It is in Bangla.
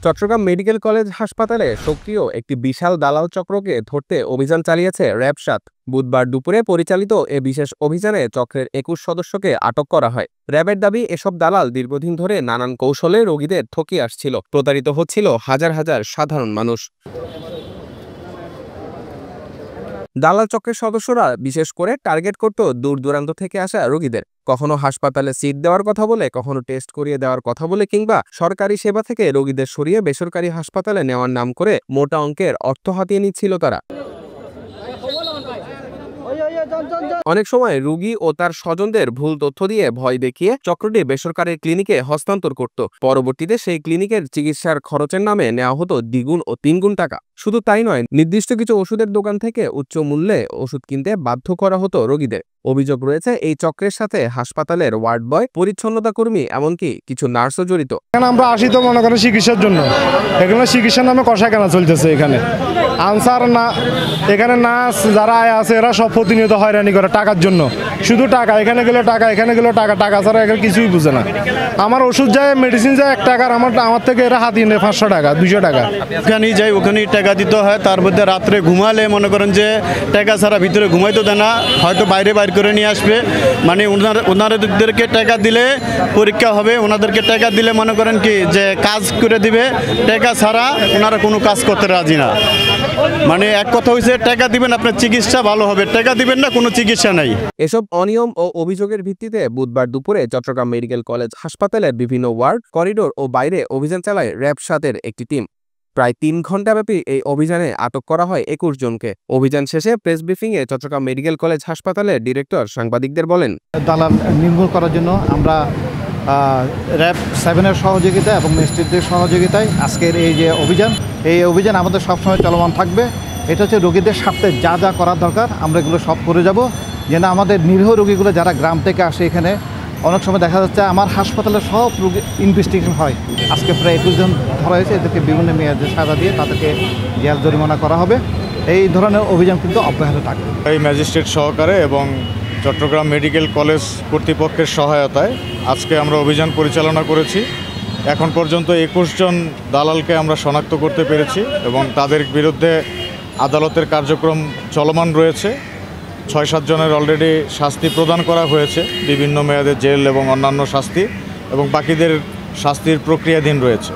চট্টগ্রাম মেডিকেল কলেজ হাসপাতালে সক্রিয় একটি বিশাল দালাল চক্রকে ধরতে অভিযান চালিয়েছে র‍্যাব-৭। বুধবার দুপুরে পরিচালিত এ বিশেষ অভিযানে চক্রের ২১ সদস্যকে আটক করা হয়। র‍্যাবের দাবি, এসব দালাল দীর্ঘদিন ধরে নানান কৌশলে রোগীদের ঠকিয়ে আসছিল। প্রতারিত হচ্ছিল হাজার হাজার সাধারণ মানুষ। দালাল চক্রের সদস্যরা বিশেষ করে টার্গেট করত দূর দূরান্ত থেকে আসা রোগীদের। কখনো হাসপাতালে সিট দেওয়ার কথা বলে, কখনো টেস্ট করিয়ে দেওয়ার কথা বলে, কিংবা সরকারি সেবা থেকে রোগীদের সরিয়ে বেসরকারি হাসপাতালে নেওয়ার নাম করে মোটা অঙ্কের অর্থ হাতিয়ে নিচ্ছিল তারা। অনেক সময় রোগী ও তার স্বজনদের ভুল তথ্য দিয়ে ভয় দেখিয়ে চক্রটি বেসরকারি ক্লিনিকে হস্তান্তর করত। পরবর্তীতে সেই ক্লিনিকের চিকিৎসার খরচের নামে নেওয়া হতো দ্বিগুণ ও তিনগুণ টাকা। শুধু তাই নয়, নির্দিষ্ট কিছু ওষুধের দোকান থেকে উচ্চ মূল্যে ওষুধ কিনতে বাধ্য করা হতো রোগীদের। অভিযোগ রয়েছে, এই চক্রের সাথে হাসপাতালের ওয়ার্ড বয়, পরিচ্ছন্নতা কর্মী, এমনকি কিছু নার্সও জড়িত। আমরা আসি তো মনে করেন চিকিৎসার জন্য, এখানে চিকিৎসার নামে কষা কেনা চলতেছে। এখানে আনসার না, এখানে নার্স যারা আছে এরা সব প্রতিনিয়ত হয়রানি করে টাকার জন্য। শুধু টাকা, এখানে গেলে টাকা, এখানে গেলে টাকা, টাকা ছাড়া এখানে কিছুই বুঝে না। আমার ওষুধ যায়, মেডিসিন যায় 1 টাকার, আমার থেকে এরা হাতিয়ে নেয় 500 টাকা, 200 টাকা। ওখানেই যাই, ওখানেই টাকা দিতে হয়। তার মধ্যে রাত্রে ঘুমালে মনে করেন যে টাকা ছাড়া ভিতরে ঘুমাইতে দেয় না, হয়তো বাইরে করে নিয়ে আসবে। মানে ওনাদেরকে টাকা দিলে পরীক্ষা হবে, ওনাদেরকে টাকা দিলে মনে করেন কি যে কাজ করে দিবে, টাকা ছাড়া ওনারা কোনো কাজ করতে রাজি না। মানে এক কথা হয়েছে, টাকা দিবেন আপনার চিকিৎসা ভালো হবে, টাকা দিবেন না কোনো চিকিৎসা নাই। এসব অনিয়ম ও অভিযোগের ভিত্তিতে বুধবার দুপুরে চট্টগ্রাম মেডিকেল কলেজ হাসপাতালের বিভিন্ন ওয়ার্ড, করিডোর ও বাইরে অভিযান চালায় র‍্যাব-৭-এর একটি টিম। প্রায় ৩ ঘণ্টাব্যাপী এই অভিযানে আটক করা হয় ২১ জনকে। অভিযান শেষে প্রেস ব্রিফিংয়ে চট্টগ্রাম মেডিকেল কলেজ হাসপাতালের ডিরেক্টর সাংবাদিকদের বলেন, দালাল নির্মূল করার জন্য আমরা র‍্যাব-৭-এর সহযোগিতা এবং ম্যাজিস্ট্রেটদের সহযোগিতায় আজকের এই যে অভিযান আমাদের সবসময় চলমান থাকবে। এটা হচ্ছে রোগীদের স্বার্থে যা যা করার দরকার আমরা এগুলো সব করে যাব, যেন আমাদের নিরীহ রোগীগুলো যারা গ্রাম থেকে আসে এখানে অনেক সময় দেখা যাচ্ছে আমার হাসপাতালে সব রোগী ইনভেস্টিগেশন হয়। আজকে প্রায় ২১ জন ধরা হয়েছে, এদেরকে বিভিন্ন মেয়াদে সাজা দিয়ে তাদেরকে জেল জরিমানা করা হবে। এই ধরনের অভিযান কিন্তু অব্যাহত থাকবে। এই ম্যাজিস্ট্রেট সহকারে এবং চট্টগ্রাম মেডিকেল কলেজ কর্তৃপক্ষের সহায়তায় আজকে আমরা অভিযান পরিচালনা করেছি। এখন পর্যন্ত ২১ জন দালালকে আমরা শনাক্ত করতে পেরেছি এবং তাদের বিরুদ্ধে আদালতের কার্যক্রম চলমান রয়েছে। ৬-৭ জনের অলরেডি শাস্তি প্রদান করা হয়েছে, বিভিন্ন মেয়াদে জেল এবং অন্যান্য শাস্তি, এবং বাকিদের শাস্তির প্রক্রিয়াধীন রয়েছে।